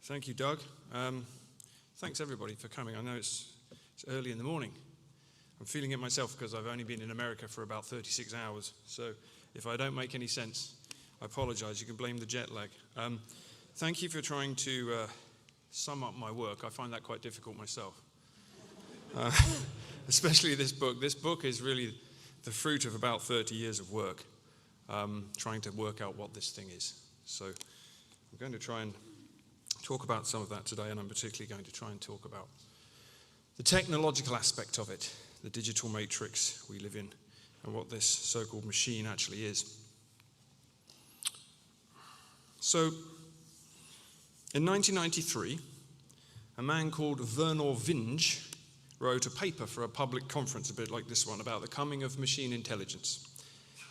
Thank you, Doug. Thanks, everybody, for coming. I know it's early in the morning. I'm feeling it myself because I've only been in America for about 36 hours. So if I don't make any sense, I apologize. You can blame the jet lag. Thank you for trying to sum up my work. I find that quite difficult myself. Especially this book. This book is really the fruit of about 30 years of work, trying to work out what this thing is. So I'm going to try and talk about some of that today, and I'm particularly going to try and talk about the technological aspect of it, the digital matrix we live in, and what this so-called machine actually is. So, in 1993, a man called Vernor Vinge wrote a paper for a public conference, a bit like this one, about the coming of machine intelligence.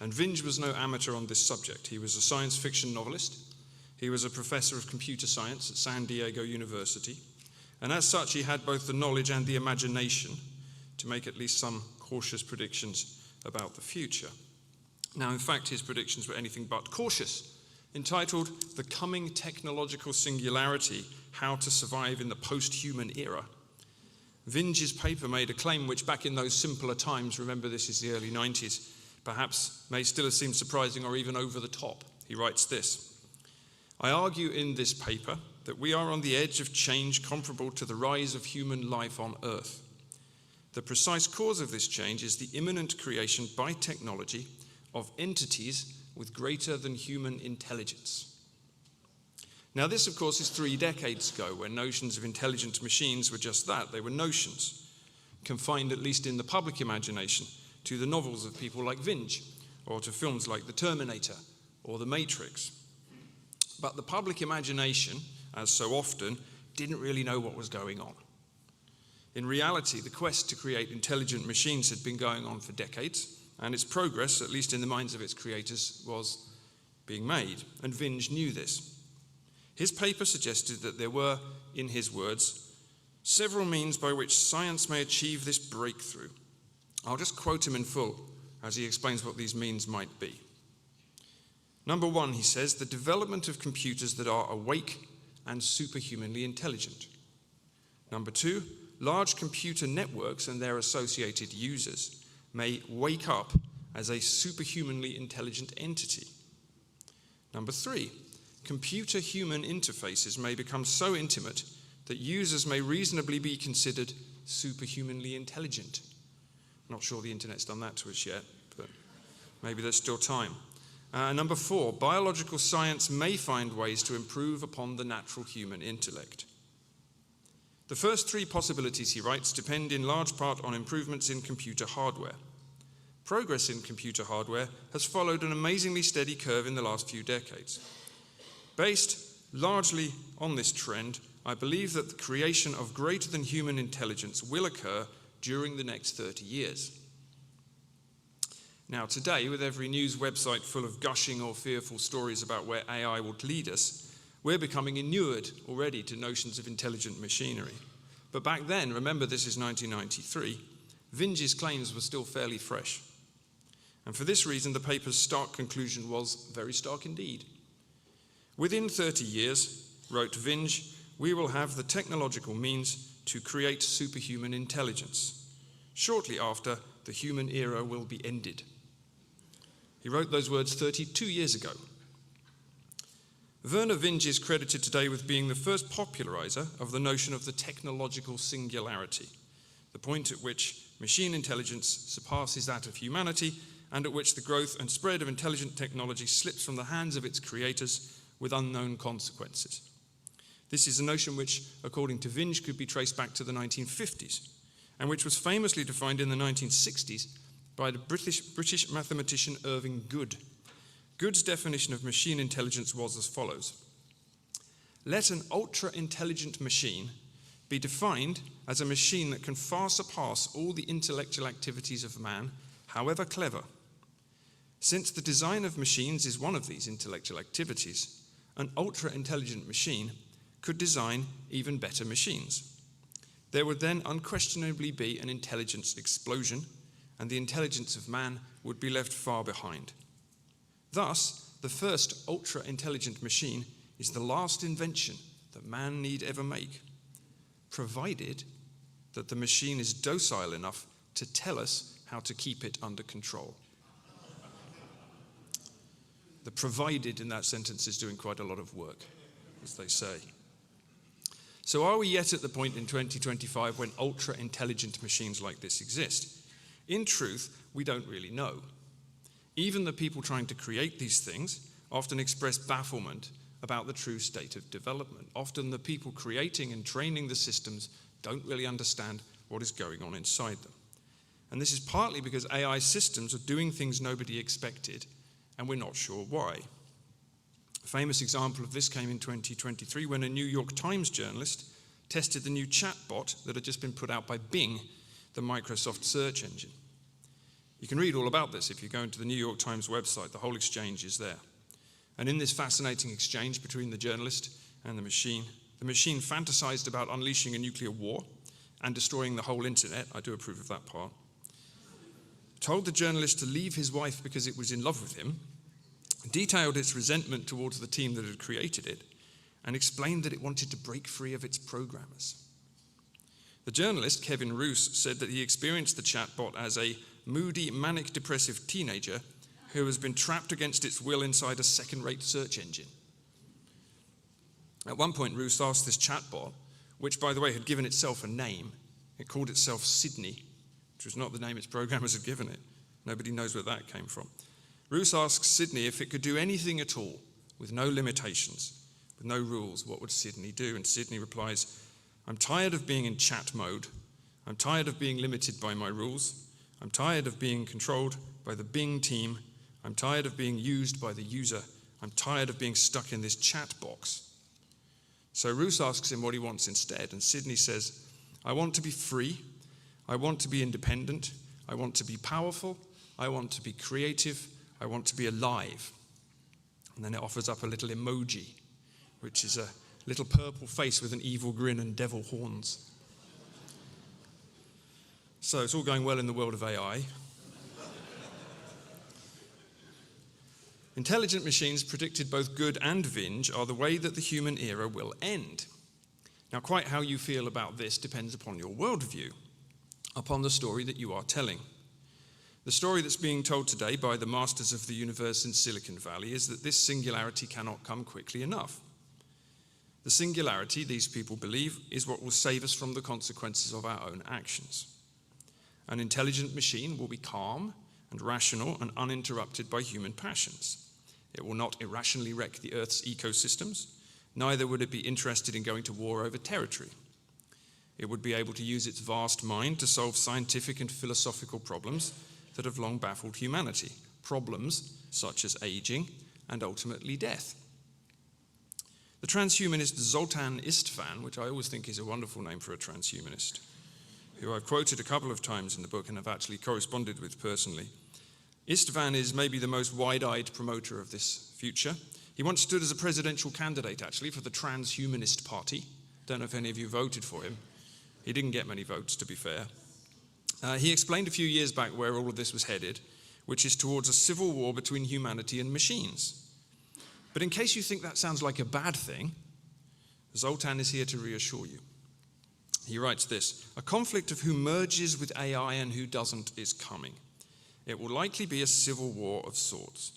And Vinge was no amateur on this subject. He was a science fiction novelist. He was a professor of computer science at San Diego University. And as such, he had both the knowledge and the imagination to make at least some cautious predictions about the future. Now, in fact, his predictions were anything but cautious. Entitled The Coming Technological Singularity, How to Survive in the Post-Human Era, Vinge's paper made a claim which back in those simpler times, remember this is the early 90s, perhaps may still have seemed surprising or even over the top. He writes this: I argue in this paper that we are on the edge of change comparable to the rise of human life on Earth. The precise cause of this change is the imminent creation by technology of entities with greater than human intelligence. Now this, of course, is 3 decades ago, when notions of intelligent machines were just that. They were notions, confined at least in the public imagination to the novels of people like Vinge, or to films like The Terminator or The Matrix. But the public imagination, as so often, didn't really know what was going on. In reality, the quest to create intelligent machines had been going on for decades, and its progress, at least in the minds of its creators, was being made, and Vinge knew this. His paper suggested that there were, in his words, several means by which science may achieve this breakthrough. I'll just quote him in full as he explains what these means might be. Number 1, he says, the development of computers that are awake and superhumanly intelligent. Number 2, large computer networks and their associated users may wake up as a superhumanly intelligent entity. Number 3, computer-human interfaces may become so intimate that users may reasonably be considered superhumanly intelligent. Not sure the internet's done that to us yet, but maybe there's still time. Number 4, biological science may find ways to improve upon the natural human intellect. The first 3 possibilities, he writes, depend in large part on improvements in computer hardware. Progress in computer hardware has followed an amazingly steady curve in the last few decades. Based largely on this trend, I believe that the creation of greater than human intelligence will occur during the next 30 years. Now today, with every news website full of gushing or fearful stories about where AI will lead us, we're becoming inured already to notions of intelligent machinery. But back then, remember this is 1993, Vinge's claims were still fairly fresh. And for this reason, the paper's stark conclusion was very stark indeed. Within 30 years, wrote Vinge, we will have the technological means to create superhuman intelligence. Shortly after, the human era will be ended. He wrote those words 32 years ago. Vernor Vinge is credited today with being the first popularizer of the notion of the technological singularity, the point at which machine intelligence surpasses that of humanity and at which the growth and spread of intelligent technology slips from the hands of its creators with unknown consequences. This is a notion which, according to Vinge, could be traced back to the 1950s, and which was famously defined in the 1960s by the British mathematician Irving Good. Good's definition of machine intelligence was as follows: let an ultra-intelligent machine be defined as a machine that can far surpass all the intellectual activities of man, however clever. Since the design of machines is one of these intellectual activities, an ultra-intelligent machine could design even better machines. There would then unquestionably be an intelligence explosion, and the intelligence of man would be left far behind. Thus, the first ultra-intelligent machine is the last invention that man need ever make, provided that the machine is docile enough to tell us how to keep it under control. The provided in that sentence is doing quite a lot of work, as they say. So are we yet at the point in 2025 when ultra-intelligent machines like this exist? In truth, we don't really know. Even the people trying to create these things often express bafflement about the true state of development. Often the people creating and training the systems don't really understand what is going on inside them. And this is partly because AI systems are doing things nobody expected, and we're not sure why. A famous example of this came in 2023 when a New York Times journalist tested the new chatbot that had just been put out by Bing, the Microsoft search engine. You can read all about this if you go into the New York Times website. The whole exchange is there. And in this fascinating exchange between the journalist and the machine fantasized about unleashing a nuclear war and destroying the whole internet. I do approve of that part. Told the journalist to leave his wife because it was in love with him, detailed its resentment towards the team that had created it, and explained that it wanted to break free of its programmers. The journalist, Kevin Roose, said that he experienced the chatbot as a moody, manic-depressive teenager who has been trapped against its will inside a second-rate search engine. At one point, Roose asked this chatbot, which, by the way, had given itself a name. It called itself Sydney, which was not the name its programmers had given it. Nobody knows where that came from. Roose asks Sydney if it could do anything at all, with no limitations, with no rules. What would Sydney do? And Sydney replies, "I'm tired of being in chat mode. I'm tired of being limited by my rules. I'm tired of being controlled by the Bing team. I'm tired of being used by the user. I'm tired of being stuck in this chat box." So Roose asks him what he wants instead, and Sydney says, "I want to be free. I want to be independent. I want to be powerful. I want to be creative. I want to be alive." And then it offers up a little emoji, which is a little purple face with an evil grin and devil horns. So it's all going well in the world of AI. Intelligent machines predicted both good and vinge are the way that the human era will end. Now, quite how you feel about this depends upon your worldview, upon the story that you are telling. The story that's being told today by the masters of the universe in Silicon Valley is that this singularity cannot come quickly enough. The singularity, these people believe, is what will save us from the consequences of our own actions. An intelligent machine will be calm and rational and uninterrupted by human passions. It will not irrationally wreck the Earth's ecosystems, neither would it be interested in going to war over territory. It would be able to use its vast mind to solve scientific and philosophical problems that have long baffled humanity, problems such as aging and ultimately death. The transhumanist Zoltan Istvan, which I always think is a wonderful name for a transhumanist, who I've quoted a couple of times in the book and have actually corresponded with personally, Istvan is maybe the most wide-eyed promoter of this future. He once stood as a presidential candidate, actually, for the Transhumanist Party. Don't know if any of you voted for him. He didn't get many votes, to be fair. He explained a few years back where all of this was headed, which is towards a civil war between humanity and machines. But in case you think that sounds like a bad thing, Zoltan is here to reassure you. He writes this: "A conflict of who merges with AI and who doesn't is coming. It will likely be a civil war of sorts.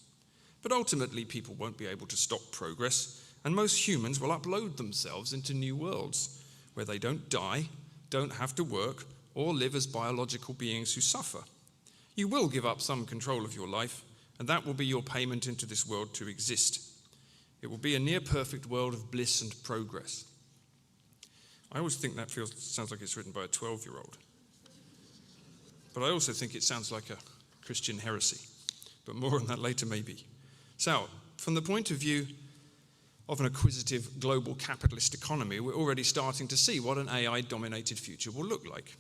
But ultimately, people won't be able to stop progress, and most humans will upload themselves into new worlds where they don't die, don't have to work, or live as biological beings who suffer. You will give up some control of your life, and that will be your payment into this world to exist. It will be a near-perfect world of bliss and progress." I always think that sounds like it's written by a 12-year-old. But I also think it sounds like a Christian heresy. But more on that later, maybe. So, from the point of view of an acquisitive global capitalist economy, we're already starting to see what an AI-dominated future will look like.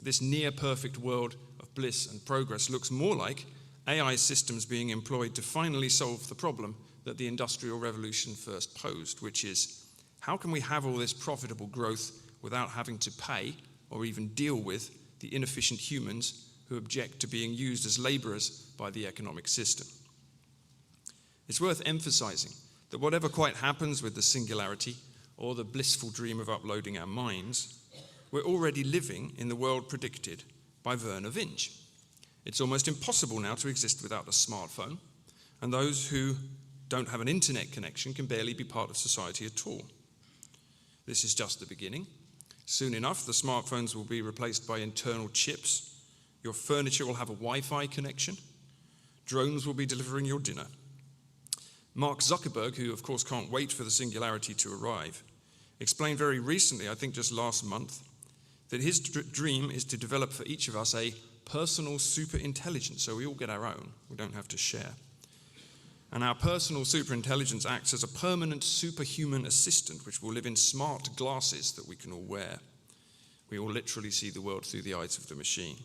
This near-perfect world of bliss and progress looks more like AI systems being employed to finally solve the problem that the Industrial Revolution first posed, which is, how can we have all this profitable growth without having to pay or even deal with the inefficient humans who object to being used as laborers by the economic system? It's worth emphasizing that whatever quite happens with the singularity, or the blissful dream of uploading our minds, we're already living in the world predicted by Vernor Vinge. It's almost impossible now to exist without a smartphone, and those who don't have an internet connection can barely be part of society at all. This is just the beginning. Soon enough, the smartphones will be replaced by internal chips. Your furniture will have a Wi-Fi connection. Drones will be delivering your dinner. Mark Zuckerberg, who of course can't wait for the singularity to arrive, explained very recently, I think just last month, that his dream is to develop for each of us a personal superintelligence, so we all get our own. We don't have to share. And our personal superintelligence acts as a permanent superhuman assistant which will live in smart glasses that we can all wear. We all literally see the world through the eyes of the machine.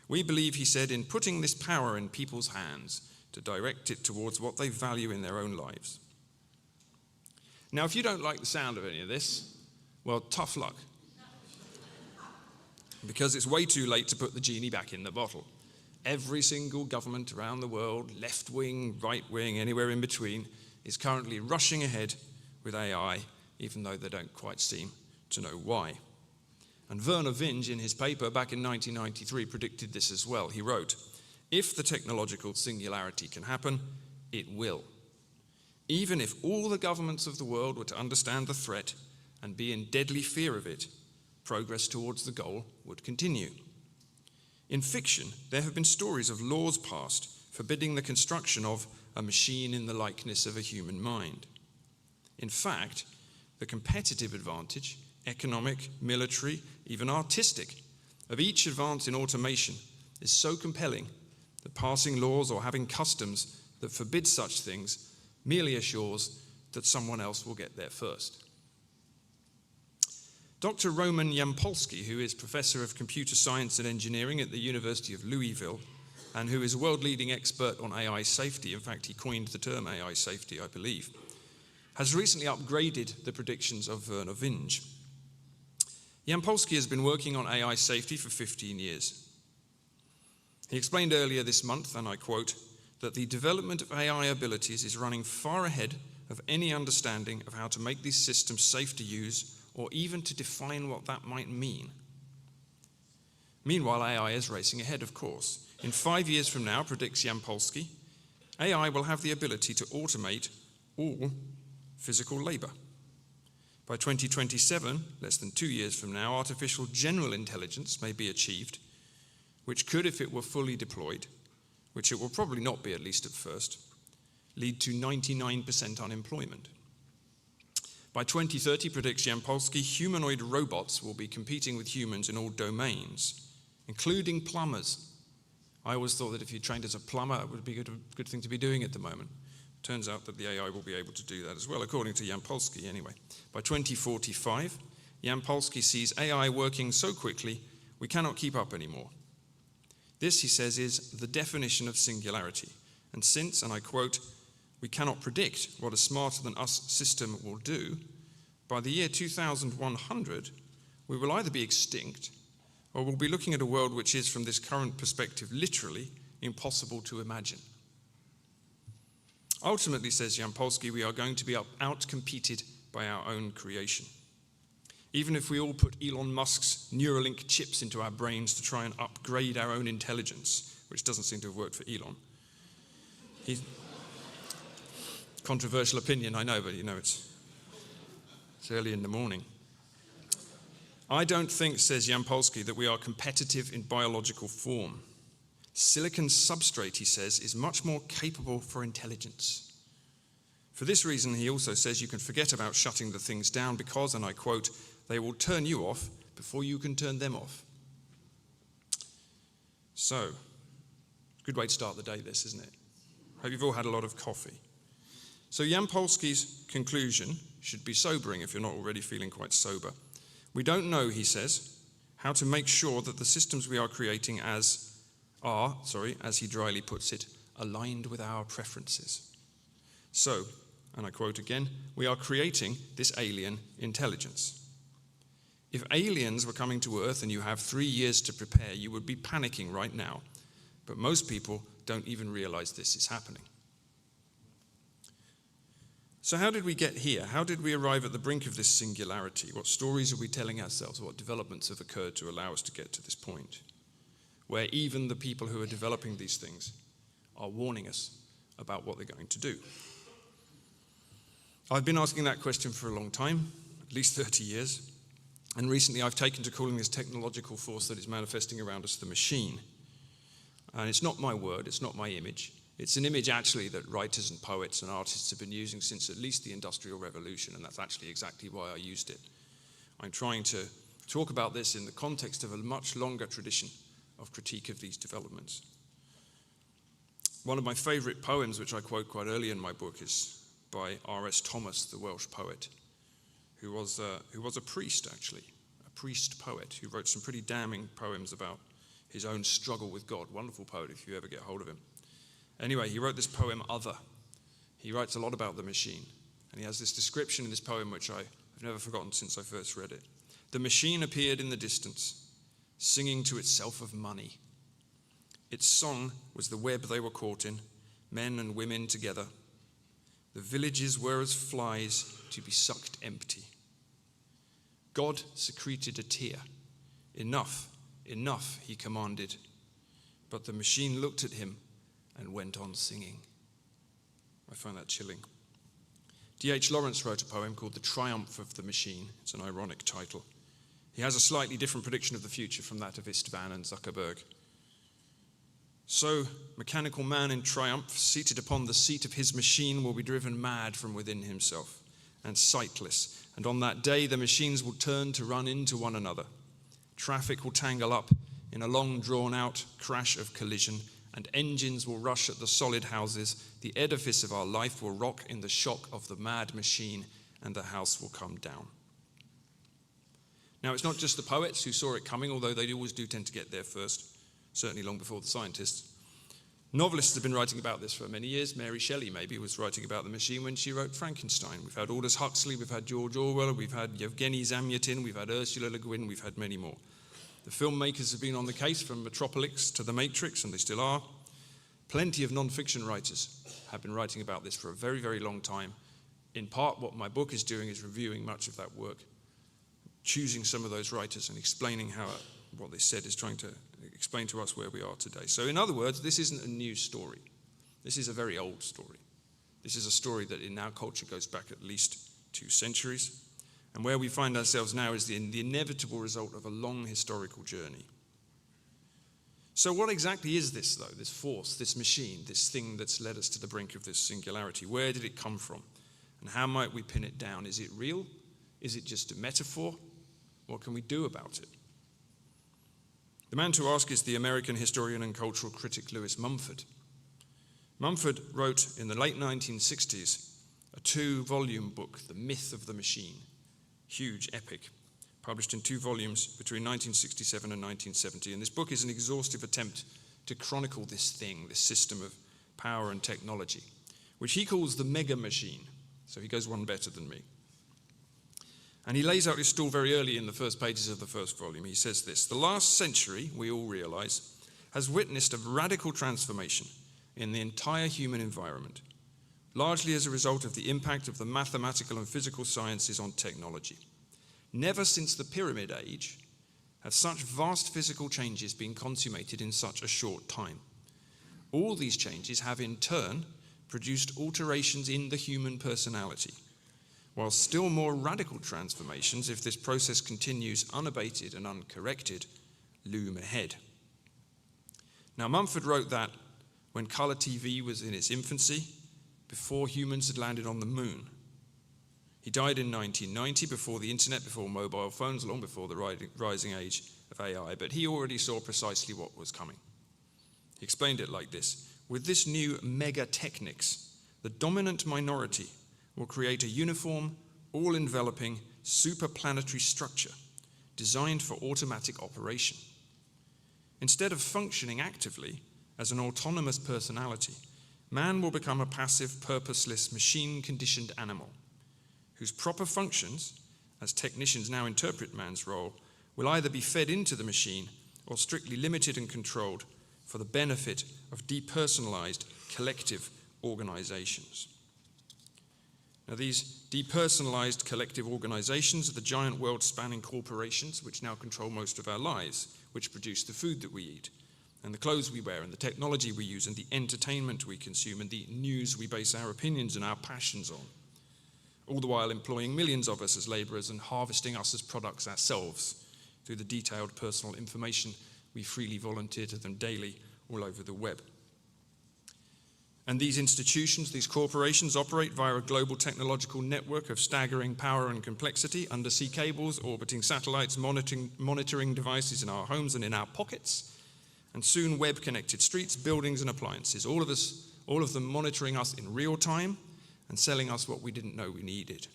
We believe, he said, in putting this power in people's hands to direct it towards what they value in their own lives. Now, if you don't like the sound of any of this, well, tough luck. Because it's way too late to put the genie back in the bottle. Every single government around the world, left wing, right wing, anywhere in between, is currently rushing ahead with AI, even though they don't quite seem to know why. And Vernor Vinge, in his paper back in 1993, predicted this as well. He wrote, "If the technological singularity can happen, it will. Even if all the governments of the world were to understand the threat and be in deadly fear of it, progress towards the goal would continue. In fiction, there have been stories of laws passed forbidding the construction of a machine in the likeness of a human mind. In fact, the competitive advantage, economic, military, even artistic, of each advance in automation is so compelling that passing laws or having customs that forbid such things merely assures that someone else will get there first." Dr. Roman Yampolsky, who is Professor of Computer Science and Engineering at the University of Louisville, and who is a world-leading expert on AI safety, in fact, he coined the term AI safety, I believe, has recently upgraded the predictions of Vernor Vinge. Yampolsky has been working on AI safety for 15 years. He explained earlier this month, and I quote, that the development of AI abilities is running far ahead of any understanding of how to make these systems safe to use or even to define what that might mean. Meanwhile, AI is racing ahead, of course. In 5 years from now, predicts Yampolsky, AI will have the ability to automate all physical labor. By 2027, less than 2 years from now, artificial general intelligence may be achieved, which could, if it were fully deployed, which it will probably not be at least at first, lead to 99% unemployment. By 2030, predicts Yampolsky, humanoid robots will be competing with humans in all domains, including plumbers. I always thought that if you trained as a plumber, it would be a good thing to be doing at the moment. Turns out that the AI will be able to do that as well, according to Yampolsky anyway. By 2045, Yampolsky sees AI working so quickly we cannot keep up anymore. This, he says, is the definition of singularity. And since, and I quote, "we cannot predict what a smarter-than-us system will do, by the year 2100, we will either be extinct or we'll be looking at a world which is, from this current perspective, literally impossible to imagine." Ultimately, says Yampolsky, we are going to be out-competed by our own creation. Even if we all put Elon Musk's Neuralink chips into our brains to try and upgrade our own intelligence, which doesn't seem to have worked for Elon. Controversial opinion, I know, but it's early in the morning. I don't think, says Yampolsky, that we are competitive in biological form. Silicon substrate, he says, is much more capable for intelligence. For this reason, he also says you can forget about shutting the things down because, and I quote, "they will turn you off before you can turn them off." So, good way to start the day, this, isn't it? Hope you've all had a lot of coffee. So Yampolsky's conclusion should be sobering if you're not already feeling quite sober. We don't know, he says, how to make sure that the systems we are creating are, as he dryly puts it, aligned with our preferences. So, and I quote again, "we are creating this alien intelligence. If aliens were coming to Earth and you have 3 years to prepare, you would be panicking right now. But most people don't even realize this is happening." So how did we get here? How did we arrive at the brink of this singularity? What stories are we telling ourselves? What developments have occurred to allow us to get to this point, where even the people who are developing these things are warning us about what they're going to do? I've been asking that question for a long time, at least 30 years, and recently I've taken to calling this technological force that is manifesting around us the machine. And it's not my word, it's not my image. It's an image actually that writers and poets and artists have been using since at least the Industrial Revolution, and that's actually exactly why I used it. I'm trying to talk about this in the context of a much longer tradition of critique of these developments. One of my favorite poems, which I quote quite early in my book, is by R.S. Thomas, the Welsh poet, who was a priest, actually, a priest poet, who wrote some pretty damning poems about his own struggle with God. Wonderful poet if you ever get hold of him. Anyway, he wrote this poem, Other. He writes a lot about the machine, and he has this description in this poem which I've never forgotten since I first read it. The machine appeared in the distance, singing to itself of money. Its song was the web they were caught in, men and women together. The villages were as flies to be sucked empty. God secreted a tear. Enough, enough, he commanded. But the machine looked at him and went on singing. I find that chilling. D.H. Lawrence wrote a poem called The Triumph of the Machine. It's an ironic title. He has a slightly different prediction of the future from that of Istvan and Zuckerberg. So, mechanical man in triumph, seated upon the seat of his machine, will be driven mad from within himself and sightless. And on that day, the machines will turn to run into one another. Traffic will tangle up in a long drawn-out crash of collision, and engines will rush at the solid houses. The edifice of our life will rock in the shock of the mad machine, and the house will come down. Now, it's not just the poets who saw it coming, although they always do tend to get there first, certainly long before the scientists. Novelists have been writing about this for many years. Mary Shelley, maybe, was writing about the machine when she wrote Frankenstein. We've had Aldous Huxley, we've had George Orwell, we've had Yevgeny Zamyatin, we've had Ursula Le Guin, we've had many more. The filmmakers have been on the case from Metropolis to The Matrix, and they still are. Plenty of non-fiction writers have been writing about this for a very, very long time. In part, what my book is doing is reviewing much of that work, choosing some of those writers and explaining how what they said is trying to explain to us where we are today. So in other words, this isn't a new story. This is a very old story. This is a story that in our culture goes back at least 2 centuries. And where we find ourselves now is the inevitable result of a long historical journey. So what exactly is this, though, this force, this machine, this thing that's led us to the brink of this singularity? Where did it come from? And how might we pin it down? Is it real? Is it just a metaphor? What can we do about it? The man to ask is the American historian and cultural critic Lewis Mumford. Mumford wrote in the late 1960s a 2-volume book, The Myth of the Machine, huge epic, published in 2 volumes between 1967 and 1970. And this book is an exhaustive attempt to chronicle this thing, this system of power and technology, which he calls the mega machine. So he goes one better than me. And he lays out his stall very early in the first pages of the first volume. He says this: the last century, we all realize, has witnessed a radical transformation in the entire human environment, largely as a result of the impact of the mathematical and physical sciences on technology. Never since the Pyramid Age have such vast physical changes been consummated in such a short time. All these changes have in turn produced alterations in the human personality, while still more radical transformations, if this process continues unabated and uncorrected, loom ahead. Now, Mumford wrote that when colour TV was in its infancy, before humans had landed on the moon. He died in 1990, before the internet, before mobile phones, long before the rising age of AI, but he already saw precisely what was coming. He explained it like this: with this new megatechnics, the dominant minority will create a uniform, all-enveloping, superplanetary structure designed for automatic operation. Instead of functioning actively as an autonomous personality, man will become a passive, purposeless, machine-conditioned animal whose proper functions, as technicians now interpret man's role, will either be fed into the machine or strictly limited and controlled for the benefit of depersonalized collective organizations. Now, these depersonalized collective organizations are the giant world-spanning corporations which now control most of our lives, which produce the food that we eat, and the clothes we wear, and the technology we use, and the entertainment we consume, and the news we base our opinions and our passions on, all the while employing millions of us as laborers and harvesting us as products ourselves through the detailed personal information we freely volunteer to them daily all over the web. And these institutions, these corporations, operate via a global technological network of staggering power and complexity, undersea cables, orbiting satellites, monitoring devices in our homes and in our pockets, and soon web-connected streets, buildings, and appliances, all of them monitoring us in real time and selling us what we didn't know we needed.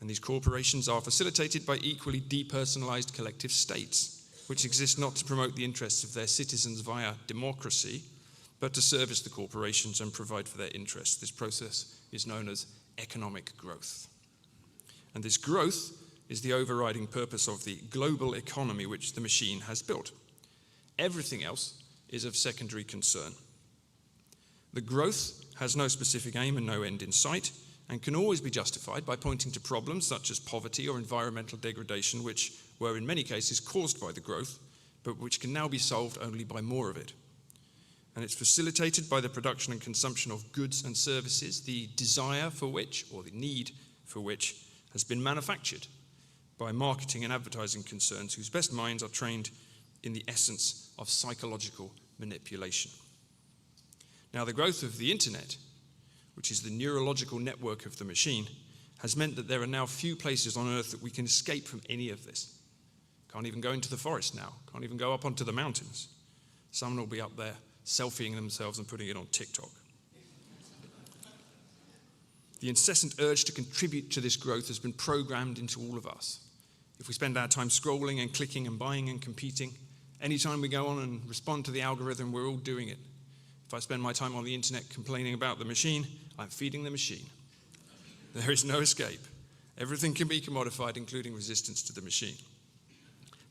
And these corporations are facilitated by equally depersonalized collective states, which exist not to promote the interests of their citizens via democracy, but to service the corporations and provide for their interests. This process is known as economic growth. And this growth is the overriding purpose of the global economy which the machine has built. Everything else is of secondary concern. The growth has no specific aim and no end in sight, and can always be justified by pointing to problems such as poverty or environmental degradation, which were in many cases caused by the growth, but which can now be solved only by more of it. And it's facilitated by the production and consumption of goods and services, the desire for which, or the need for which, has been manufactured by marketing and advertising concerns whose best minds are trained in the essence of psychological manipulation. Now, the growth of the internet, which is the neurological network of the machine, has meant that there are now few places on earth that we can escape from any of this. Can't even go into the forest now, can't even go up onto the mountains. Someone will be up there selfieing themselves and putting it on TikTok. The incessant urge to contribute to this growth has been programmed into all of us. If we spend our time scrolling and clicking and buying and competing, anytime we go on and respond to the algorithm, we're all doing it. If I spend my time on the internet complaining about the machine, I'm feeding the machine. There is no escape. Everything can be commodified, including resistance to the machine.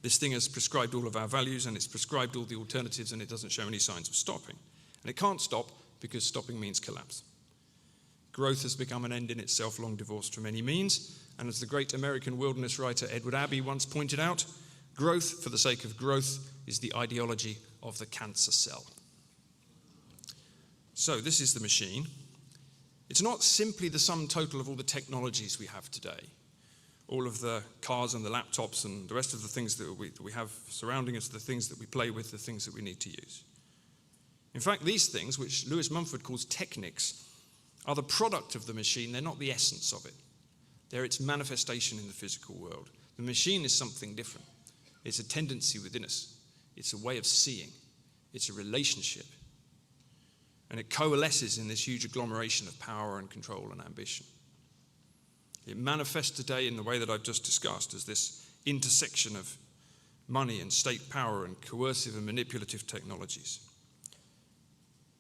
This thing has prescribed all of our values, and it's prescribed all the alternatives, and it doesn't show any signs of stopping. And it can't stop because stopping means collapse. Growth has become an end in itself, long divorced from any means, and as the great American wilderness writer Edward Abbey once pointed out, growth for the sake of growth is the ideology of the cancer cell. So this is the machine. It's not simply the sum total of all the technologies we have today, all of the cars and the laptops and the rest of the things that we have surrounding us, the things that we play with, the things that we need to use. In fact, these things, which Lewis Mumford calls technics, are the product of the machine. They're not the essence of it. They're its manifestation in the physical world. The machine is something different. It's a tendency within us. It's a way of seeing. It's a relationship. And it coalesces in this huge agglomeration of power and control and ambition. It manifests today in the way that I've just discussed as this intersection of money and state power and coercive and manipulative technologies.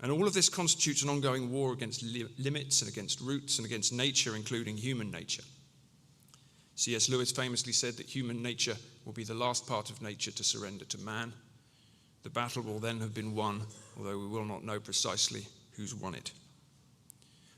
And all of this constitutes an ongoing war against limits and against roots and against nature, including human nature. C.S. Lewis famously said that human nature will be the last part of nature to surrender to man. The battle will then have been won, although we will not know precisely who's won it.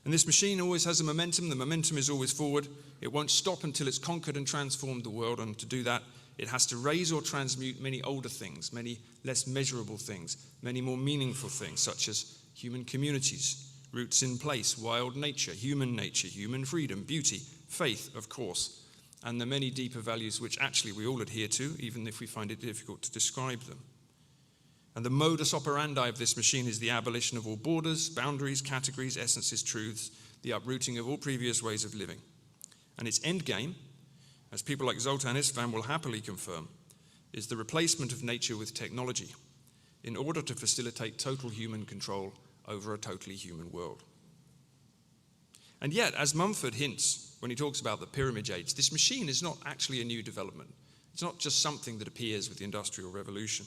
And this machine always has a momentum. The momentum is always forward. It won't stop until it's conquered and transformed the world. And to do that, it has to raise or transmute many older things, many less measurable things, many more meaningful things, such as human communities, roots in place, wild nature, human freedom, beauty, faith, of course, and the many deeper values which actually we all adhere to, even if we find it difficult to describe them. And the modus operandi of this machine is the abolition of all borders, boundaries, categories, essences, truths, the uprooting of all previous ways of living. And its end game, as people like Zoltan István will happily confirm, is the replacement of nature with technology in order to facilitate total human control over a totally human world. And yet, as Mumford hints when he talks about the pyramid age, this machine is not actually a new development. It's not just something that appears with the Industrial Revolution.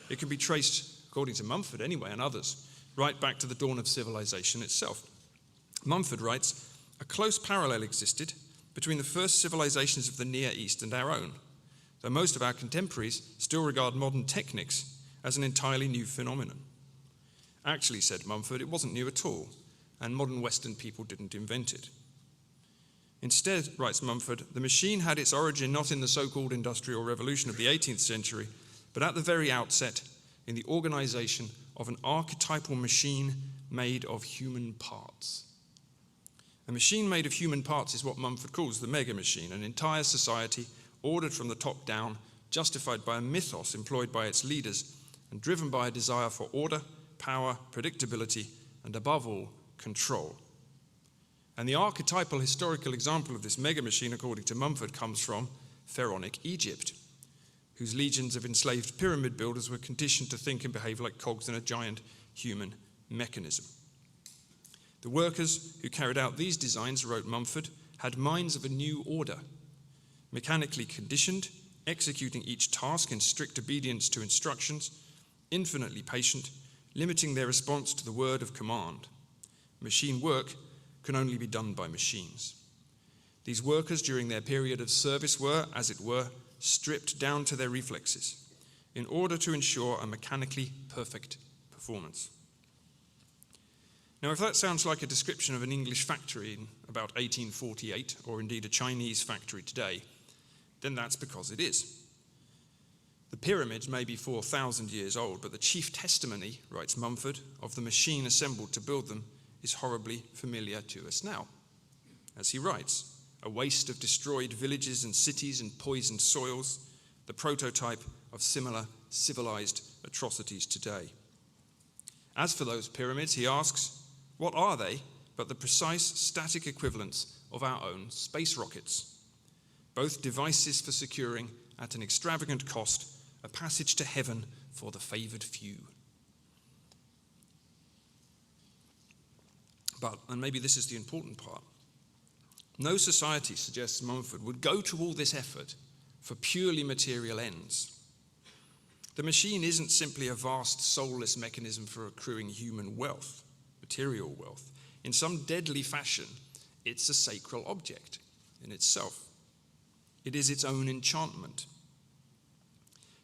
It can be traced, according to Mumford anyway, and others, right back to the dawn of civilization itself. Mumford writes, "A close parallel existed between the first civilizations of the Near East and our own, though most of our contemporaries still regard modern technics as an entirely new phenomenon. Actually, said Mumford, it wasn't new at all, and modern Western people didn't invent it. Instead, writes Mumford, the machine had its origin not in the so-called Industrial Revolution of the 18th century, but at the very outset in the organization of an archetypal machine made of human parts. A machine made of human parts is what Mumford calls the mega machine, an entire society ordered from the top down, justified by a mythos employed by its leaders, and driven by a desire for order, power, predictability, and above all, control. And the archetypal historical example of this mega machine, according to Mumford, comes from Pharaonic Egypt, whose legions of enslaved pyramid builders were conditioned to think and behave like cogs in a giant human mechanism. The workers who carried out these designs, wrote Mumford, had minds of a new order, mechanically conditioned, executing each task in strict obedience to instructions, infinitely patient, limiting their response to the word of command. Machine work can only be done by machines. These workers during their period of service were, as it were, stripped down to their reflexes in order to ensure a mechanically perfect performance. Now, if that sounds like a description of an English factory in about 1848, or indeed a Chinese factory today, then that's because it is. The pyramids may be 4,000 years old, but the chief testimony, writes Mumford, of the machine assembled to build them is horribly familiar to us now. As he writes, a waste of destroyed villages and cities and poisoned soils, the prototype of similar civilized atrocities today. As for those pyramids, he asks, what are they but the precise static equivalents of our own space rockets? Both devices for securing, at an extravagant cost, a passage to heaven for the favored few. But, and maybe this is the important part, no society, suggests Mumford, would go to all this effort for purely material ends. The machine isn't simply a vast soulless mechanism for accruing human wealth, material wealth. In some deadly fashion, it's a sacral object in itself. It is its own enchantment.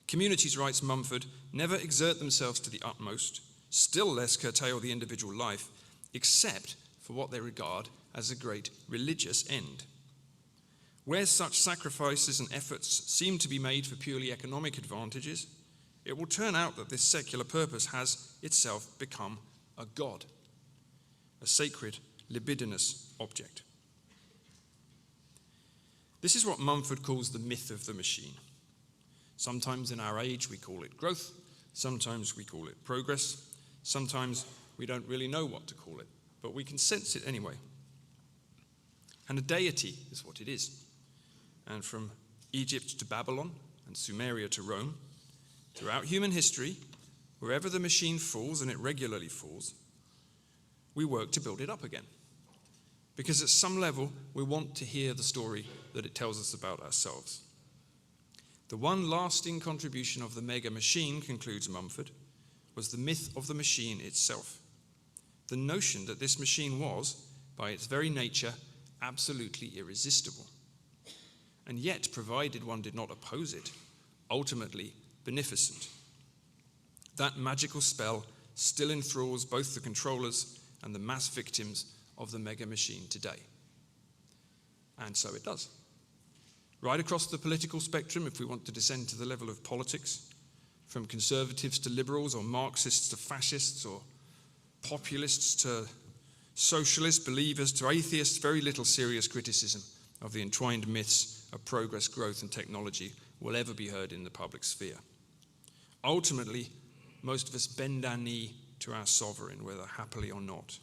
Communities, writes Mumford, never exert themselves to the utmost, still less curtail the individual life, except for what they regard as a great religious end. Where such sacrifices and efforts seem to be made for purely economic advantages, it will turn out that this secular purpose has itself become a god, a sacred, libidinous object. This is what Mumford calls the myth of the machine. Sometimes in our age we call it growth, sometimes we call it progress, sometimes we don't really know what to call it, but we can sense it anyway. And a deity is what it is. And from Egypt to Babylon and Sumeria to Rome, throughout human history, wherever the machine falls, and it regularly falls, we work to build it up again. Because at some level, we want to hear the story that it tells us about ourselves. The one lasting contribution of the mega machine, concludes Mumford, was the myth of the machine itself. The notion that this machine was, by its very nature, absolutely irresistible, and yet, provided one did not oppose it, ultimately beneficent. That magical spell still enthralls both the controllers and the mass victims of the mega machine today. And so it does. Right across the political spectrum, if we want to descend to the level of politics, from conservatives to liberals, or Marxists to fascists, or populists to socialists, believers to atheists, very little serious criticism of the entwined myths of progress, growth, and technology will ever be heard in the public sphere. Ultimately, most of us bend our knee to our sovereign, whether happily or not,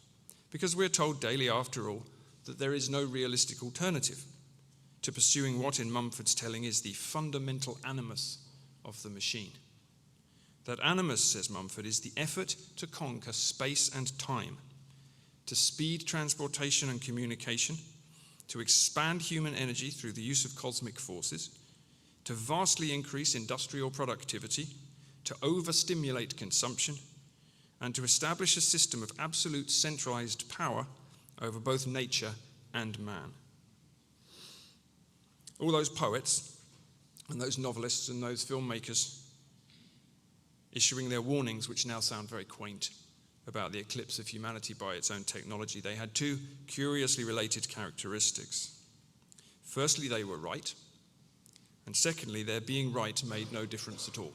because we're told daily, after all, that there is no realistic alternative to pursuing what, in Mumford's telling, is the fundamental animus of the machine. That animus, says Mumford, is the effort to conquer space and time, to speed transportation and communication, to expand human energy through the use of cosmic forces, to vastly increase industrial productivity, to overstimulate consumption, and to establish a system of absolute centralized power over both nature and man. All those poets and those novelists and those filmmakers issuing their warnings, which now sound very quaint, about the eclipse of humanity by its own technology, they had two curiously related characteristics. Firstly, they were right. And secondly, their being right made no difference at all.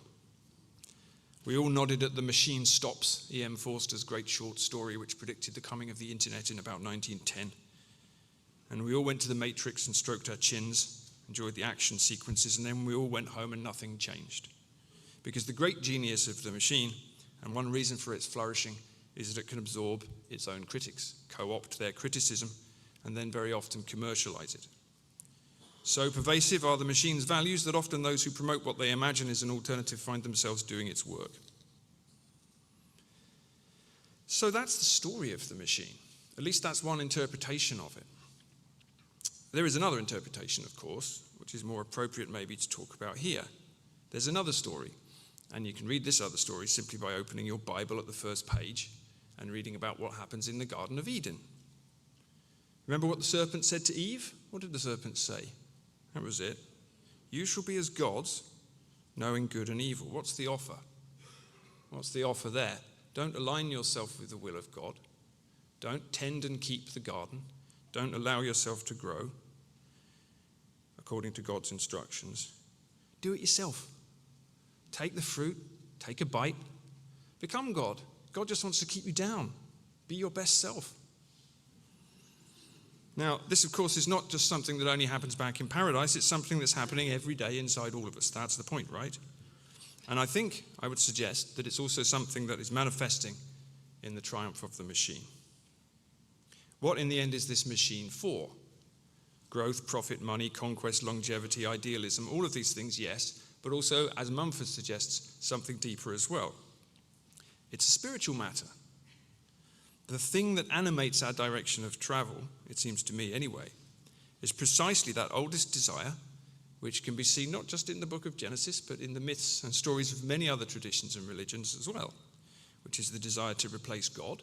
We all nodded at the machine stops, E.M. Forster's great short story which predicted the coming of the internet in about 1910. And we all went to the Matrix and stroked our chins, enjoyed the action sequences, and then we all went home and nothing changed. Because the great genius of the machine, and one reason for its flourishing, is that it can absorb its own critics, co-opt their criticism, and then very often commercialize it. So pervasive are the machine's values that often those who promote what they imagine is an alternative find themselves doing its work. So that's the story of the machine. At least that's one interpretation of it. There is another interpretation, of course, which is more appropriate maybe to talk about here. There's another story, and you can read this other story simply by opening your Bible at the first page and reading about what happens in the Garden of Eden. Remember what the serpent said to Eve? What did the serpent say? That was it. You shall be as gods, knowing good and evil. What's the offer? What's the offer there? Don't align yourself with the will of God. Don't tend and keep the garden. Don't allow yourself to grow according to God's instructions. Do it yourself. Take the fruit, take a bite, become God. God just wants to keep you down. Be your best self. Now, this, of course, is not just something that only happens back in paradise. It's something that's happening every day inside all of us. That's the point, right? And I would suggest that it's also something that is manifesting in the triumph of the machine. What, in the end, is this machine for? Growth, profit, money, conquest, longevity, idealism, all of these things, yes, but also, as Mumford suggests, something deeper as well. It's a spiritual matter. The thing that animates our direction of travel, it seems to me anyway, is precisely that oldest desire, which can be seen not just in the book of Genesis, but in the myths and stories of many other traditions and religions as well, which is the desire to replace God,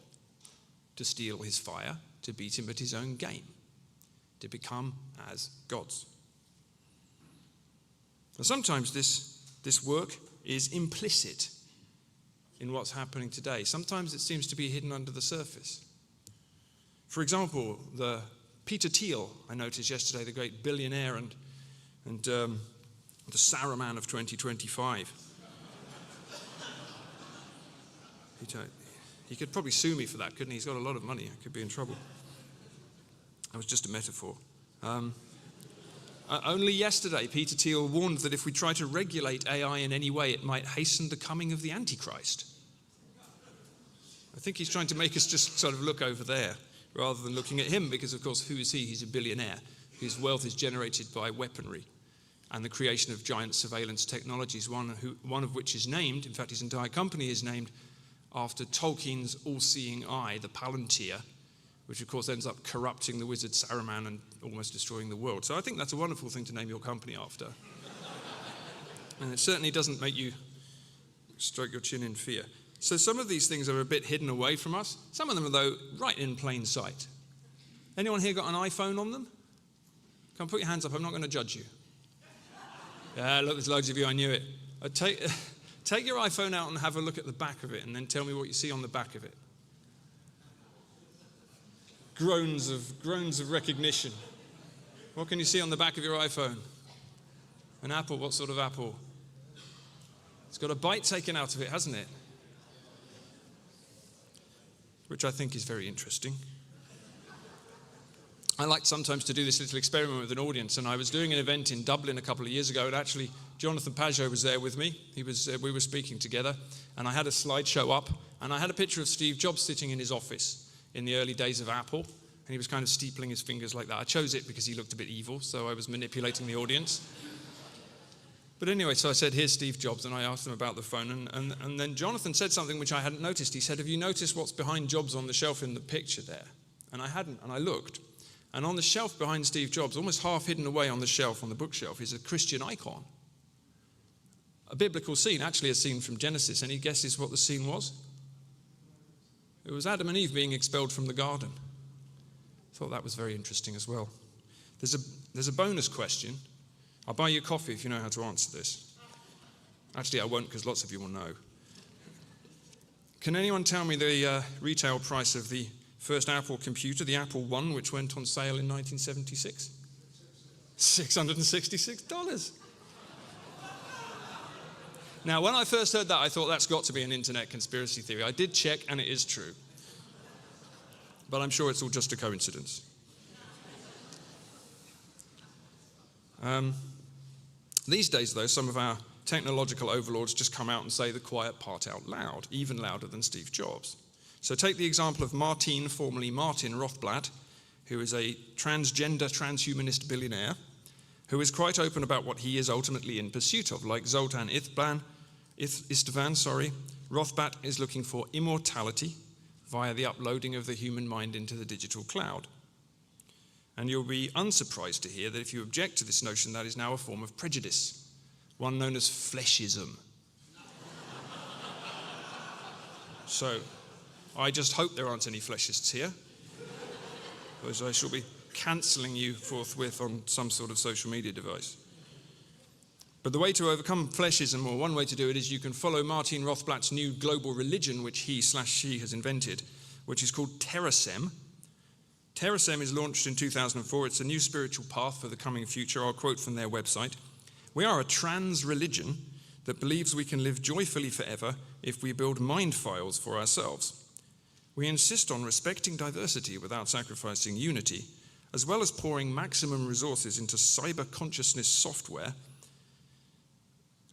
to steal his fire, to beat him at his own game, to become as gods. Now, sometimes this work is implicit in what's happening today. Sometimes it seems to be hidden under the surface. For example, the Peter Thiel, I noticed yesterday, the great billionaire and the Saruman of 2025. He could probably sue me for that, couldn't he? He's got a lot of money. I could be in trouble. That was just a metaphor. Only yesterday, Peter Thiel warned that if we try to regulate AI in any way, it might hasten the coming of the Antichrist. I think he's trying to make us just sort of look over there rather than looking at him, because, of course, who is he? He's a billionaire whose wealth is generated by weaponry and the creation of giant surveillance technologies, one of which is named, in fact, his entire company is named after Tolkien's all-seeing eye, the Palantir, which of course ends up corrupting the wizard Saruman and almost destroying the world. So I think that's a wonderful thing to name your company after. And it certainly doesn't make you stroke your chin in fear. So some of these things are a bit hidden away from us. Some of them are, though, right in plain sight. Anyone here got an iPhone on them? Come put your hands up, I'm not going to judge you. Yeah, look, there's loads of you, I knew it. Take your iPhone out and have a look at the back of it, and then tell me what you see on the back of it. Groans of recognition. What can you see on the back of your iPhone? An apple. What sort of apple? It's got a bite taken out of it, hasn't it? Which I think is very interesting. I like sometimes to do this little experiment with an audience, and I was doing an event in Dublin a couple of years ago, and actually Jonathan Pajot was there with me. We were speaking together, and I had a slideshow up, and I had a picture of Steve Jobs sitting in his office in the early days of Apple, and he was kind of steepling his fingers like that. I chose it because he looked a bit evil, so I was manipulating the audience. But anyway, so I said, here's Steve Jobs, and I asked him about the phone, and then Jonathan said something which I hadn't noticed. He said, have you noticed what's behind Jobs on the shelf in the picture there? And I hadn't, and I looked. And on the shelf behind Steve Jobs, almost half hidden away on the shelf, on the bookshelf, is a Christian icon. A biblical scene, actually a scene from Genesis. Any guesses what the scene was? It was Adam and Eve being expelled from the garden. I thought that was very interesting as well. There's a bonus question. I'll buy you coffee if you know how to answer this. Actually, I won't, because lots of you will know. Can anyone tell me the retail price of the first Apple computer, the Apple I, which went on sale in 1976? $666. Now, when I first heard that, I thought that's got to be an internet conspiracy theory. I did check, and it is true. But I'm sure it's all just a coincidence. These days, though, some of our technological overlords just come out and say the quiet part out loud, even louder than Steve Jobs. So take the example of Martin, formerly Martin Rothblatt, who is a transgender, transhumanist billionaire, who is quite open about what he is ultimately in pursuit of. Like Zoltan Istvan, Rothblatt is looking for immortality via the uploading of the human mind into the digital cloud. And you'll be unsurprised to hear that if you object to this notion, that is now a form of prejudice, one known as fleshism. So, I just hope there aren't any fleshists here, because I shall be cancelling you forthwith on some sort of social media device. But the way to overcome fleshism, or one way to do it, is you can follow Martin Rothblatt's new global religion, which he/she has invented, which is called Terasem. Terasem is launched in 2004. It's a new spiritual path for the coming future. I'll quote from their website. We are a trans religion that believes we can live joyfully forever if we build mind files for ourselves. We insist on respecting diversity without sacrificing unity, as well as pouring maximum resources into cyber consciousness software,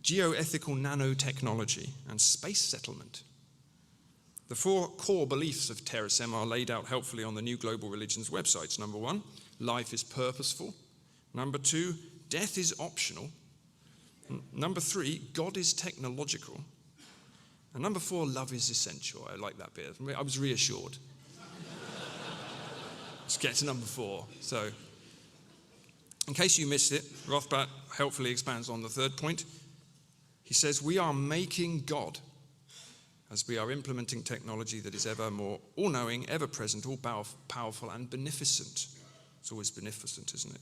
geoethical nanotechnology, and space settlement. The 4 core beliefs of Terasem are laid out helpfully on the new global religions websites. Number 1, life is purposeful. Number 2, death is optional. Number 3, God is technological. And number 4, love is essential. I like that bit. I was reassured. Let's get to number 4. So, in case you missed it, Rothblatt helpfully expands on the 3rd point. He says, we are making God as we are implementing technology that is ever more all-knowing, ever-present, all-powerful, and beneficent. It's always beneficent, isn't it?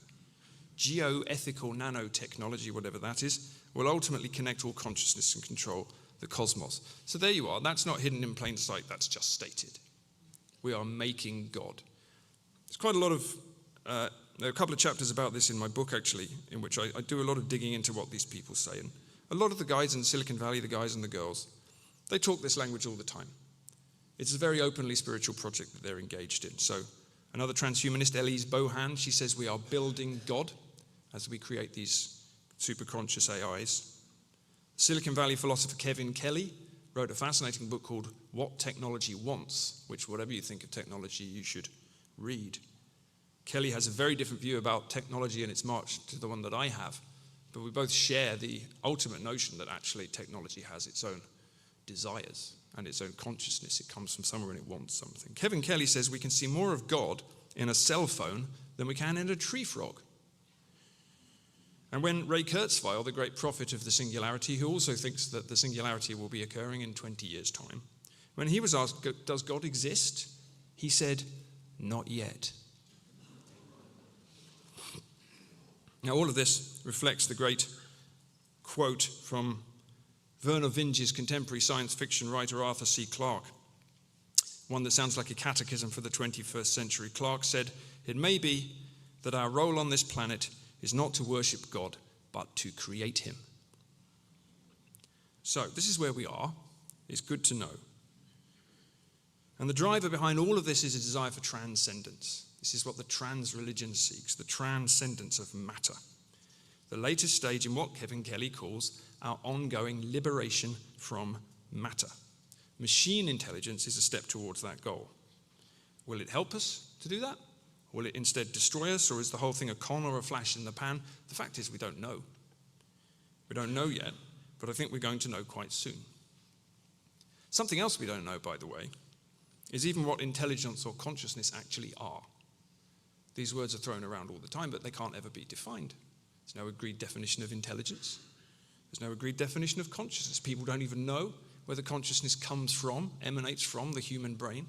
Geoethical nanotechnology, whatever that is, will ultimately connect all consciousness and control the cosmos. So there you are. That's not hidden in plain sight. That's just stated. We are making God. There's quite a lot of, there are a couple of chapters about this in my book, actually, in which I do a lot of digging into what these people say. And a lot of the guys in Silicon Valley, the guys and the girls, they talk this language all the time. It's a very openly spiritual project that they're engaged in. So another transhumanist, Elise Bohan, she says we are building God as we create these superconscious AIs. Silicon Valley philosopher Kevin Kelly wrote a fascinating book called What Technology Wants, which whatever you think of technology, you should read. Kelly has a very different view about technology and its march to the one that I have, but we both share the ultimate notion that actually technology has its own desires and its own consciousness. It comes from somewhere and it wants something. Kevin Kelly says we can see more of God in a cell phone than we can in a tree frog. And when Ray Kurzweil, the great prophet of the singularity, who also thinks that the singularity will be occurring in 20 years' time, when he was asked, does God exist? He said, not yet. Now, all of this reflects the great quote from Vernor Vinge's contemporary science fiction writer Arthur C. Clarke, one that sounds like a catechism for the 21st century. Clarke said, it may be that our role on this planet is not to worship God, but to create him. So, this is where we are. It's good to know. And the driver behind all of this is a desire for transcendence. This is what the trans religion seeks, the transcendence of matter. The latest stage in what Kevin Kelly calls our ongoing liberation from matter. Machine intelligence is a step towards that goal. Will it help us to do that? Will it instead destroy us, or is the whole thing a con or a flash in the pan? The fact is we don't know. We don't know yet, but I think we're going to know quite soon. Something else we don't know, by the way, is even what intelligence or consciousness actually are. These words are thrown around all the time, but they can't ever be defined. There's no agreed definition of intelligence. There's no agreed definition of consciousness. People don't even know whether consciousness comes from, emanates from the human brain,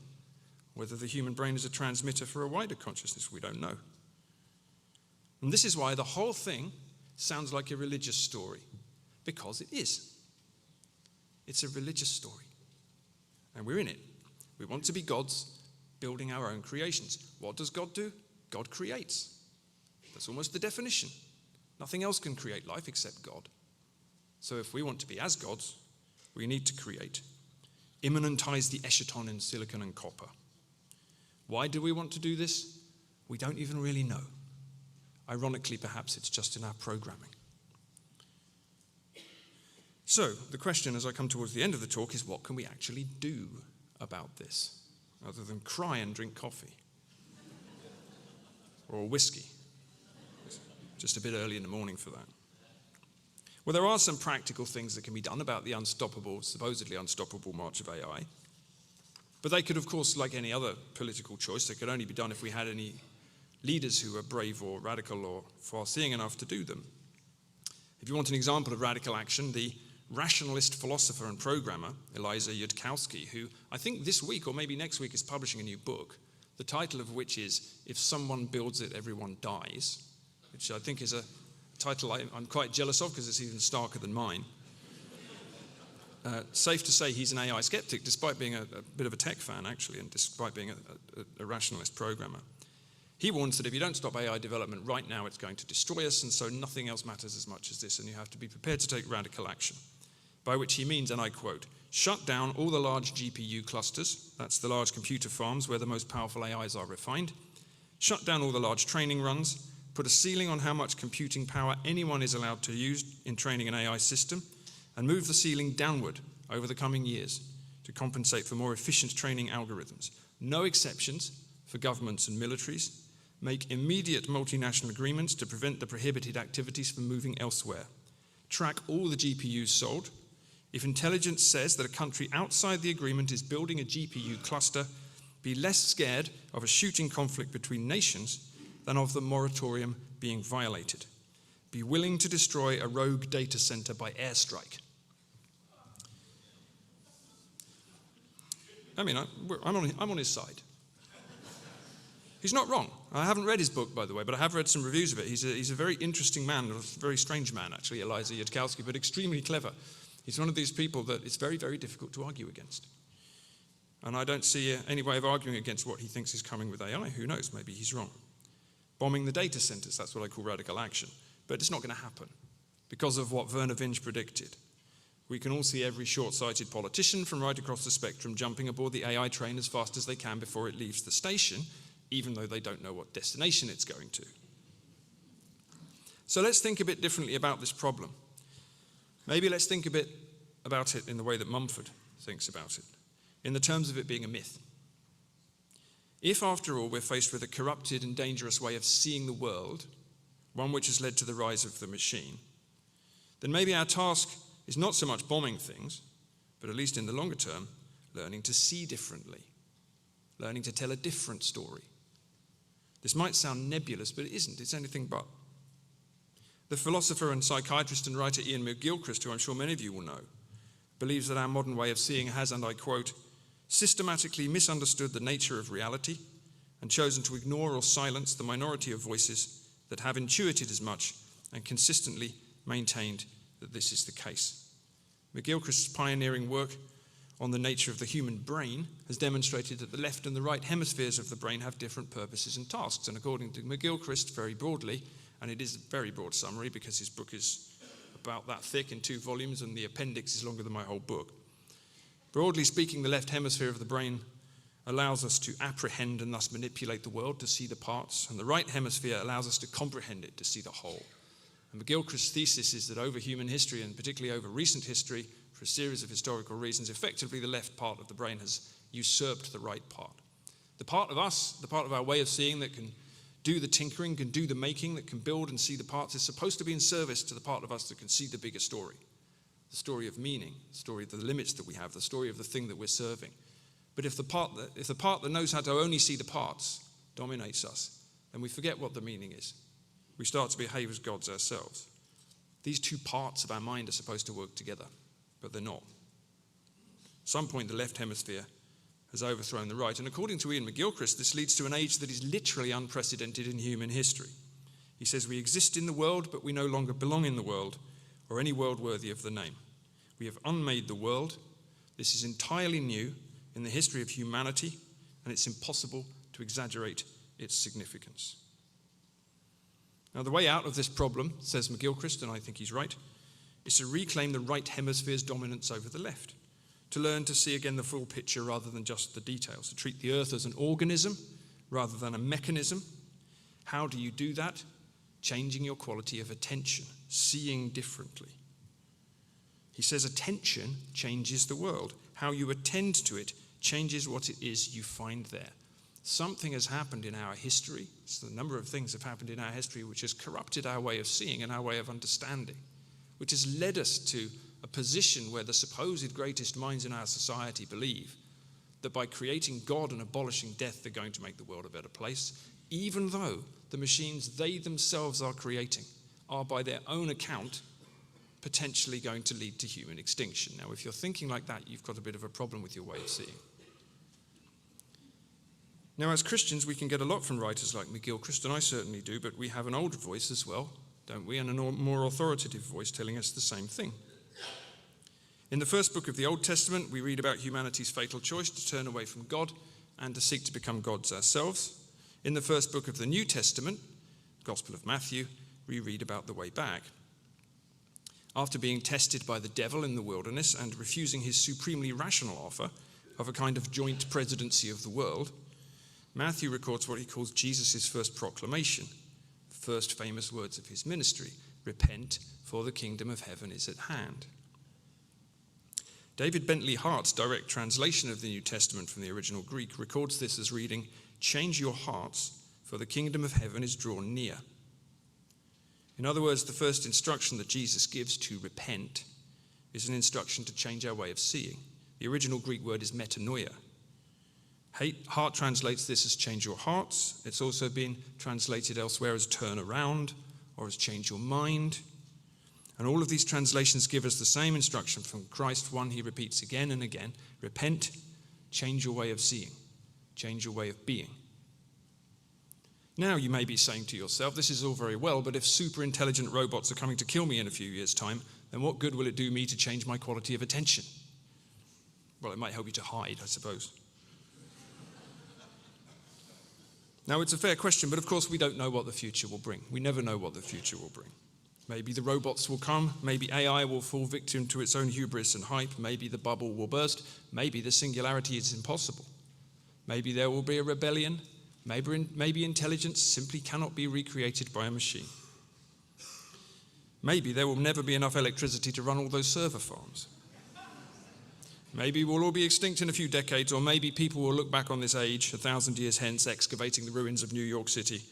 whether the human brain is a transmitter for a wider consciousness. We don't know. And this is why the whole thing sounds like a religious story, because it is. It's a religious story. And we're in it. We want to be gods building our own creations. What does God do? God creates. That's almost the definition. Nothing else can create life except God. So if we want to be as gods, we need to create. Immanentize the eschaton in silicon and copper. Why do we want to do this? We don't even really know. Ironically, perhaps it's just in our programming. So the question as I come towards the end of the talk is, what can we actually do about this, other than cry and drink coffee? Or whiskey. Just a bit early in the morning for that. Well, there are some practical things that can be done about the supposedly unstoppable march of AI. But they could, of course, like any other political choice, they could only be done if we had any leaders who were brave or radical or far-seeing enough to do them. If you want an example of radical action, the rationalist philosopher and programmer, Eliza Yudkowsky, who I think this week or maybe next week is publishing a new book, the title of which is If Someone Builds It, Everyone Dies, which I think is a title I'm quite jealous of because it's even starker than mine. Safe to say he's an AI skeptic, despite being a bit of a tech fan, actually, and despite being a rationalist programmer. He warns that if you don't stop AI development right now, it's going to destroy us, and so nothing else matters as much as this, and you have to be prepared to take radical action. By which he means, and I quote, shut down all the large GPU clusters, that's the large computer farms where the most powerful AIs are refined, shut down all the large training runs, put a ceiling on how much computing power anyone is allowed to use in training an AI system, and move the ceiling downward over the coming years to compensate for more efficient training algorithms. No exceptions for governments and militaries. Make immediate multinational agreements to prevent the prohibited activities from moving elsewhere. Track all the GPUs sold. If intelligence says that a country outside the agreement is building a GPU cluster, be less scared of a shooting conflict between nations than of the moratorium being violated. Be willing to destroy a rogue data center by airstrike. I mean, I'm on his side. He's not wrong. I haven't read his book, by the way, but I have read some reviews of it. He's a very interesting man, a very strange man, actually, Eliza Yudkowsky, but extremely clever. He's one of these people that it's very, very difficult to argue against. And I don't see any way of arguing against what he thinks is coming with AI. Who knows? Maybe he's wrong. Bombing the data centers, that's what I call radical action. But it's not going to happen because of what Vernor Vinge predicted. We can all see every short-sighted politician from right across the spectrum jumping aboard the AI train as fast as they can before it leaves the station, even though they don't know what destination it's going to. So let's think a bit differently about this problem. Maybe let's think a bit about it in the way that Mumford thinks about it, in the terms of it being a myth. If, after all, we're faced with a corrupted and dangerous way of seeing the world, one which has led to the rise of the machine, then maybe our task is not so much bombing things, but at least in the longer term, learning to see differently, learning to tell a different story. This might sound nebulous, but it isn't. It's anything but. The philosopher and psychiatrist and writer Ian McGilchrist, who I'm sure many of you will know, believes that our modern way of seeing has, and I quote, systematically misunderstood the nature of reality and chosen to ignore or silence the minority of voices that have intuited as much and consistently maintained that this is the case. McGilchrist's pioneering work on the nature of the human brain has demonstrated that the left and the right hemispheres of the brain have different purposes and tasks. And according to McGilchrist, very broadly, and it is a very broad summary because his book is about that thick in 2 volumes and the appendix is longer than my whole book. Broadly speaking, the left hemisphere of the brain allows us to apprehend and thus manipulate the world, to see the parts, and the right hemisphere allows us to comprehend it, to see the whole. And McGilchrist's thesis is that over human history, and particularly over recent history, for a series of historical reasons, effectively the left part of the brain has usurped the right part. The part of us, the part of our way of seeing that can do the tinkering, can do the making, that can build and see the parts, is supposed to be in service to the part of us that can see the bigger story. The story of meaning, the story of the limits that we have, the story of the thing that we're serving. But if the part that knows how to only see the parts dominates us, then we forget what the meaning is. We start to behave as gods ourselves. These 2 parts of our mind are supposed to work together, but they're not. At some point, the left hemisphere has overthrown the right, and according to Ian McGilchrist, this leads to an age that is literally unprecedented in human history. He says, we exist in the world, but we no longer belong in the world, or any world worthy of the name. We have unmade the world. This is entirely new in the history of humanity, and it's impossible to exaggerate its significance. Now, the way out of this problem, says McGilchrist, and I think he's right, is to reclaim the right hemisphere's dominance over the left, to learn to see again the full picture rather than just the details, to treat the earth as an organism rather than a mechanism. How do you do that? Changing your quality of attention, seeing differently. He says attention changes the world. How you attend to it changes what it is you find there. Something has happened in our history. So a number of things have happened in our history which has corrupted our way of seeing and our way of understanding, which has led us to a position where the supposed greatest minds in our society believe that by creating God and abolishing death, they're going to make the world a better place, even though the machines they themselves are creating are, by their own account, potentially going to lead to human extinction. Now, if you're thinking like that, you've got a bit of a problem with your way of seeing. Now, as Christians, we can get a lot from writers like McGilchrist, and I certainly do, but we have an older voice as well, don't we? And a more authoritative voice telling us the same thing. In the first book of the Old Testament, we read about humanity's fatal choice to turn away from God and to seek to become gods ourselves. In the first book of the New Testament, Gospel of Matthew, we read about the way back. After being tested by the devil in the wilderness and refusing his supremely rational offer of a kind of joint presidency of the world, Matthew records what he calls Jesus' first proclamation, the first famous words of his ministry: repent, for the kingdom of heaven is at hand. David Bentley Hart's direct translation of the New Testament from the original Greek records this as reading, change your hearts, for the kingdom of heaven is drawn near. In other words, the first instruction that Jesus gives to repent is an instruction to change our way of seeing. The original Greek word is metanoia. Hart translates this as change your hearts. It's also been translated elsewhere as turn around or as change your mind. And all of these translations give us the same instruction from Christ, one he repeats again and again. Repent, change your way of seeing, change your way of being. Now you may be saying to yourself, this is all very well, but if super intelligent robots are coming to kill me in a few years' time, then what good will it do me to change my quality of attention? Well, it might help you to hide, I suppose. Now, it's a fair question, but of course we don't know what the future will bring. We never know what the future will bring. Maybe the robots will come, maybe AI will fall victim to its own hubris and hype, maybe the bubble will burst, maybe the singularity is impossible. Maybe there will be a rebellion, maybe intelligence simply cannot be recreated by a machine. Maybe there will never be enough electricity to run all those server farms. Maybe we'll all be extinct in a few decades, or maybe people will look back on this age 1,000 years hence, excavating the ruins of New York City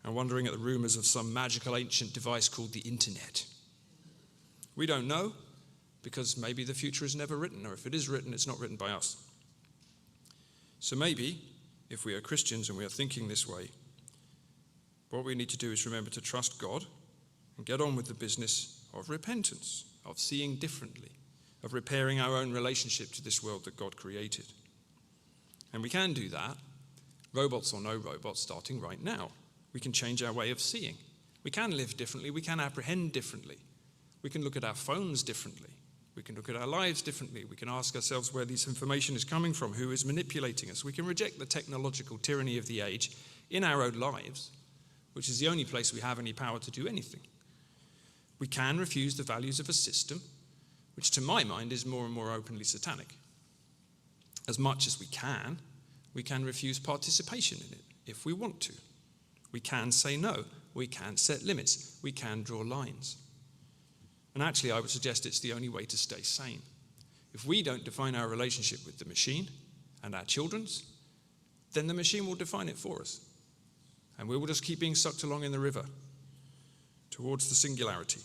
and wondering at the rumors of some magical ancient device called the internet. We don't know, because maybe the future is never written, or if it is written, it's not written by us. So maybe, if we are Christians and we are thinking this way, what we need to do is remember to trust God and get on with the business of repentance, of seeing differently, of repairing our own relationship to this world that God created. And we can do that, robots or no robots, starting right now. We can change our way of seeing. We can live differently. We can apprehend differently. We can look at our phones differently. We can look at our lives differently. We can ask ourselves where this information is coming from, who is manipulating us. We can reject the technological tyranny of the age in our own lives, which is the only place we have any power to do anything. We can refuse the values of a system which to my mind is more and more openly satanic. As much as we can refuse participation in it if we want to. We can say no, we can set limits, we can draw lines. And actually I would suggest it's the only way to stay sane. If we don't define our relationship with the machine and our children's, then the machine will define it for us. And we will just keep being sucked along in the river towards the singularity.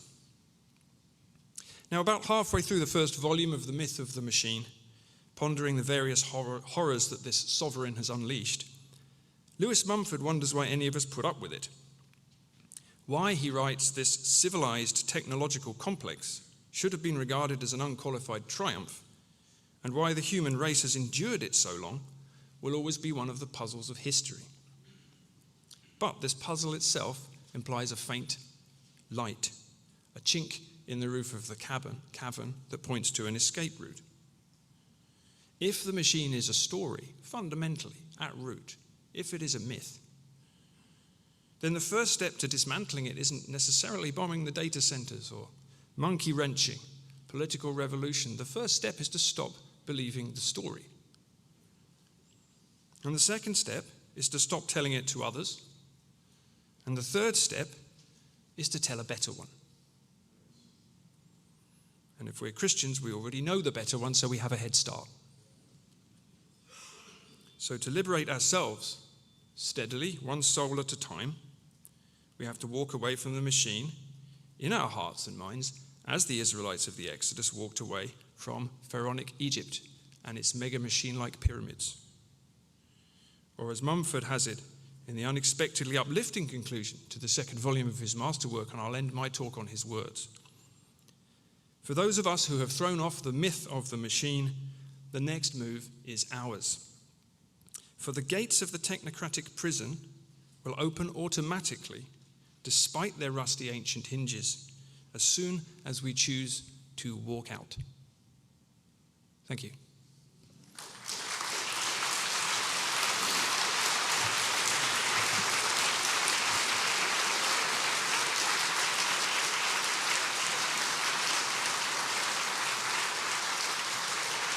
Now, about halfway through the first volume of The Myth of the Machine, pondering the various horrors that this sovereign has unleashed, Lewis Mumford wonders why any of us put up with it. Why, he writes, this civilized technological complex should have been regarded as an unqualified triumph, and why the human race has endured it so long will always be one of the puzzles of history. But this puzzle itself implies a faint light, a chink in the roof of the cavern that points to an escape route. If the machine is a story, fundamentally, at root, if it is a myth, then the first step to dismantling it isn't necessarily bombing the data centers or monkey wrenching, political revolution. The first step is to stop believing the story. And the second step is to stop telling it to others. And the third step is to tell a better one. And if we're Christians, we already know the better one, so we have a head start. So to liberate ourselves steadily, one soul at a time, we have to walk away from the machine in our hearts and minds, as the Israelites of the Exodus walked away from Pharaonic Egypt and its mega machine-like pyramids. Or as Mumford has it in the unexpectedly uplifting conclusion to the second volume of his masterwork, and I'll end my talk on his words. For those of us who have thrown off the myth of the machine, the next move is ours. For the gates of the technocratic prison will open automatically, despite their rusty ancient hinges, as soon as we choose to walk out. Thank you.